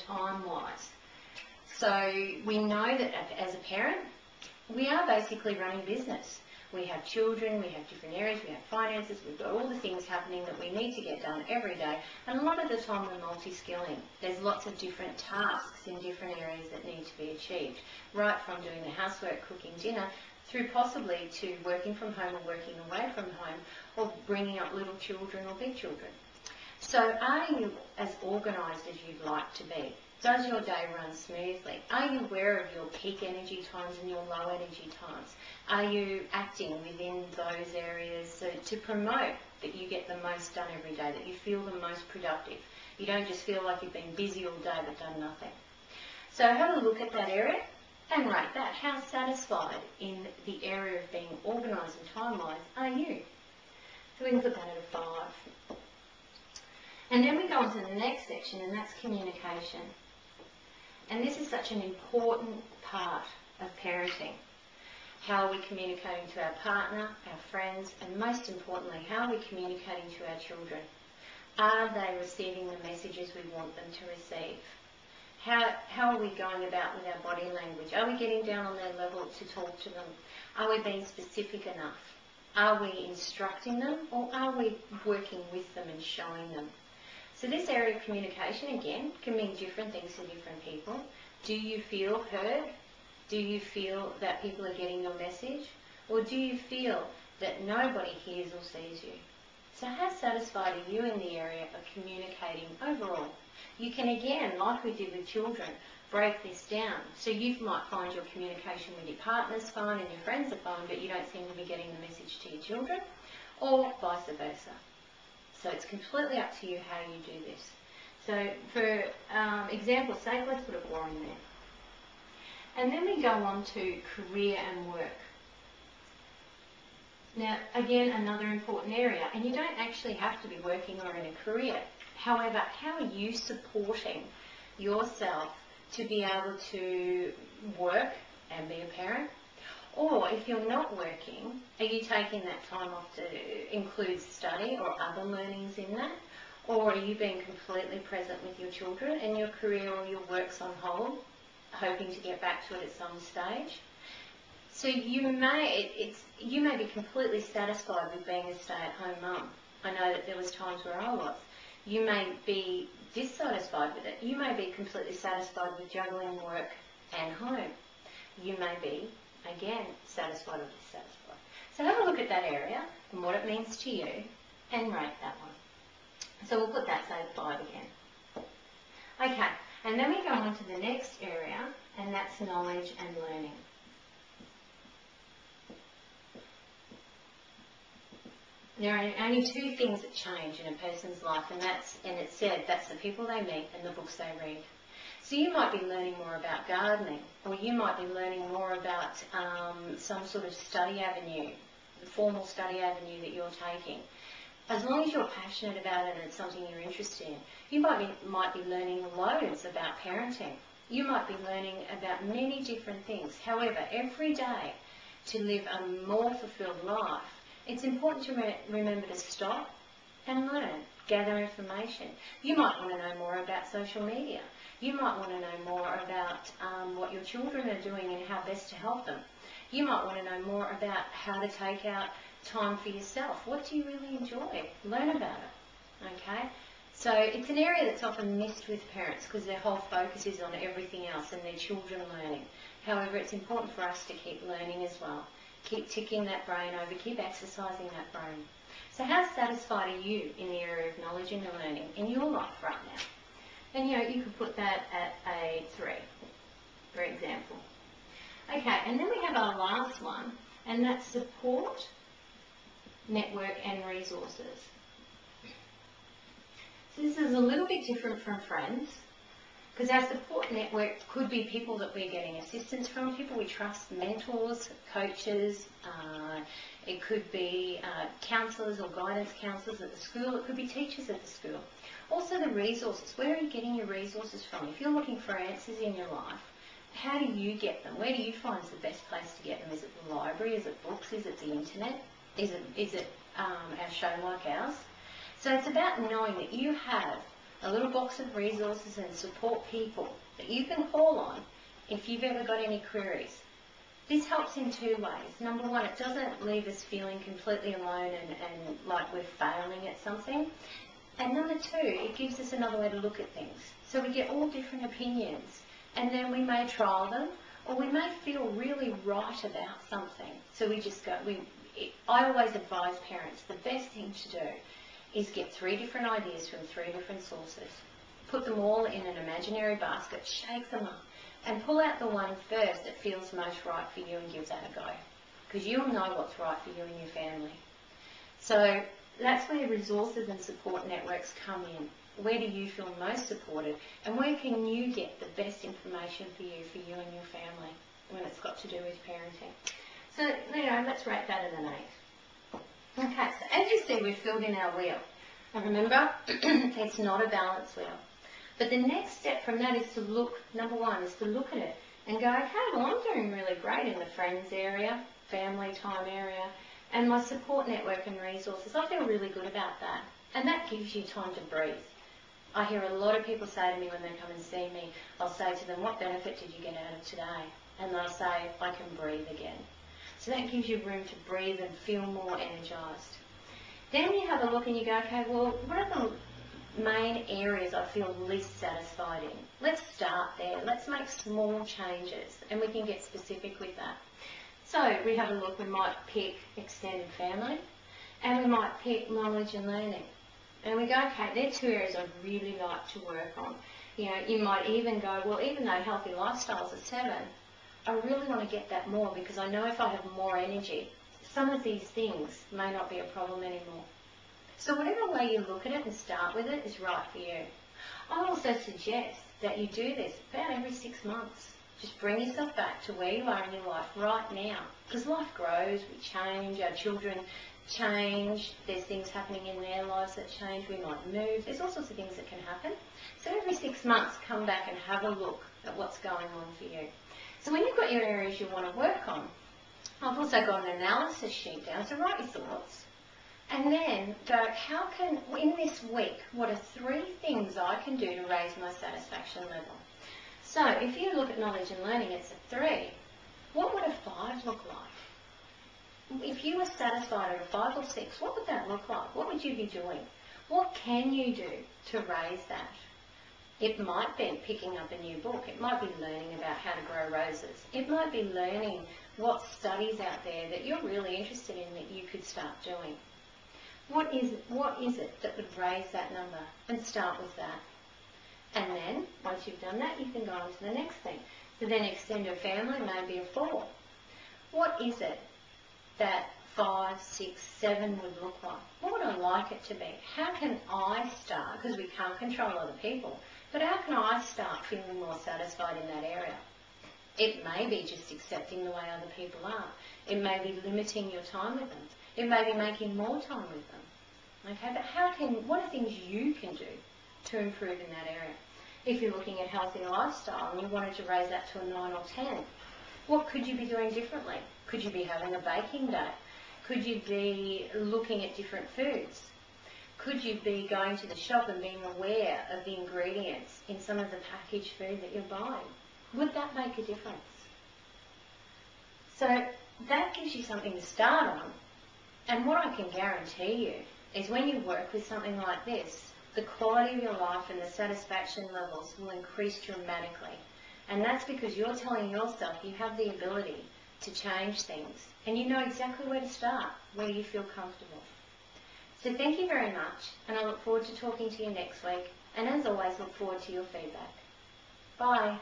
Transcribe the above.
time-wise. So we know that as a parent, we are basically running business. We have children, we have different areas, we have finances, we've got all the things happening that we need to get done every day. And a lot of the time we're multi-skilling. There's lots of different tasks in different areas that need to be achieved, right from doing the housework, cooking dinner, through possibly to working from home or working away from home, or bringing up little children or big children. So are you as organised as you'd like to be? Does your day run smoothly? Are you aware of your peak energy times and your low energy times? Are you acting within those areas to promote that you get the most done every day, that you feel the most productive? You don't just feel like you've been busy all day but done nothing. So have a look at that area and rate that. How satisfied in the area of being organised and time-wise are you? So we can put that at a 5. And then we go on to the next section, and that's communication. And this is such an important part of parenting. How are we communicating to our partner, our friends, and most importantly, how are we communicating to our children? Are they receiving the messages we want them to receive? How are we going about with our body language? Are we getting down on their level to talk to them? Are we being specific enough? Are we instructing them, or are we working with them and showing them? So this area of communication, again, can mean different things to different people. Do you feel heard? Do you feel that people are getting your message? Or do you feel that nobody hears or sees you? So how satisfied are you in the area of communicating overall? You can, again, like we did with children, break this down. So you might find your communication with your partner's fine and your friends are fine, but you don't seem to be getting the message to your children, or vice versa. So it's completely up to you how you do this. So for example's sake, let's put a 4 in there. And then we go on to career and work. Now, again, another important area, and you don't actually have to be working or in a career. However, how are you supporting yourself to be able to work and be a parent? Or if you're not working, are you taking that time off to include study or other learnings in that? Or are you being completely present with your children and your career or your work's on hold, hoping to get back to it at some stage? So you may be completely satisfied with being a stay-at-home mum. I know that there was times where I was. You may be dissatisfied with it. You may be completely satisfied with juggling work and home. You may be, again, satisfied or dissatisfied. So have a look at that area and what it means to you and rate that one. So we'll put that, say, 5 again. Okay, and then we go on to the next area, and that's knowledge and learning. There are only 2 things that change in a person's life, and it's said that's the people they meet and the books they read. So you might be learning more about gardening, or you might be learning more about some sort of study avenue, the formal study avenue that you're taking. As long as you're passionate about it and it's something you're interested in, you might be learning loads about parenting. You might be learning about many different things. However, every day to live a more fulfilled life, it's important to remember to stop and learn, gather information. You might want to know more about social media. You might want to know more about what your children are doing and how best to help them. You might want to know more about how to take out time for yourself. What do you really enjoy? Learn about it. Okay? So it's an area that's often missed with parents because their whole focus is on everything else and their children learning. However, it's important for us to keep learning as well. Keep ticking that brain over, keep exercising that brain. So how satisfied are you in the area of knowledge and learning in your life right now? And you could put that at a 3, for example. Okay, and then we have our last one, and that's support, network and resources. So this is a little bit different from friends, because our support network could be people that we're getting assistance from, people we trust, mentors, coaches, it could be counsellors or guidance counsellors at the school, it could be teachers at the school. Also the resources, where are you getting your resources from? If you're looking for answers in your life, how do you get them? Where do you find the best place to get them? Is it the library? Is it books? Is it the internet? Is it our show like ours? So it's about knowing that you have a little box of resources and support people that you can call on if you've ever got any queries. This helps in two ways. Number one, it doesn't leave us feeling completely alone and like we're failing at something. And number two, it gives us another way to look at things. So we get all different opinions, and then we may trial them, or we may feel really right about something. So we just go, I always advise parents, the best thing to do is get 3 different ideas from 3 different sources. Put them all in an imaginary basket, shake them up, and pull out the one first that feels most right for you and give that a go. Because you'll know what's right for you and your family. So that's where resources and support networks come in. Where do you feel most supported? And where can you get the best information for you and your family when it's got to do with parenting? So, let's rate that at an 8. Okay, so as you see, we've filled in our wheel. And remember, it's not a balance wheel. But the next step from that is to look, number one, is to look at it and go, okay, well, I'm doing really great in the friends area, family time area, and my support network and resources. I feel really good about that. And that gives you time to breathe. I hear a lot of people say to me when they come and see me, I'll say to them, what benefit did you get out of today? And they'll say, I can breathe again. So that gives you room to breathe and feel more energised. Then you have a look and you go, okay, well, what are the main areas I feel least satisfied in? Let's start there. Let's make small changes, and we can get specific with that. So we have a look. We might pick extended family, and we might pick knowledge and learning. And we go, okay, they're 2 areas I'd really like to work on. You might even go, well, even though healthy lifestyles are 7, I really want to get that more because I know if I have more energy, some of these things may not be a problem anymore. So whatever way you look at it and start with it is right for you. I also suggest that you do this about every 6 months. Just bring yourself back to where you are in your life right now. Because life grows, we change, our children change, there's things happening in their lives that change, we might move, there's all sorts of things that can happen. So every 6 months, come back and have a look at what's going on for you. So when you've got your areas you want to work on, I've also got an analysis sheet down, so write your thoughts. And then go, in this week, what are 3 things I can do to raise my satisfaction level? So if you look at knowledge and learning, it's a 3. What would a 5 look like? If you were satisfied at a 5 or 6, what would that look like? What would you be doing? What can you do to raise that? It might be picking up a new book. It might be learning about how to grow roses. It might be learning what studies out there that you're really interested in that you could start doing. What is it that would raise that number? And start with that. And then, once you've done that, you can go on to the next thing. So then extend your family, maybe a 4. What is it that 5, 6, 7 would look like? What would I like it to be? How can I start, because we can't control other people, but how can I start feeling more satisfied in that area? It may be just accepting the way other people are. It may be limiting your time with them. It may be making more time with them. Okay, but what are things you can do to improve in that area? If you're looking at healthy lifestyle and you wanted to raise that to a 9 or 10, what could you be doing differently? Could you be having a baking day? Could you be looking at different foods? Could you be going to the shop and being aware of the ingredients in some of the packaged food that you're buying? Would that make a difference? So that gives you something to start on. And what I can guarantee you is when you work with something like this, the quality of your life and the satisfaction levels will increase dramatically. And that's because you're telling yourself you have the ability to change things and you know exactly where to start, where you feel comfortable. So thank you very much, and I look forward to talking to you next week. And as always, look forward to your feedback. Bye.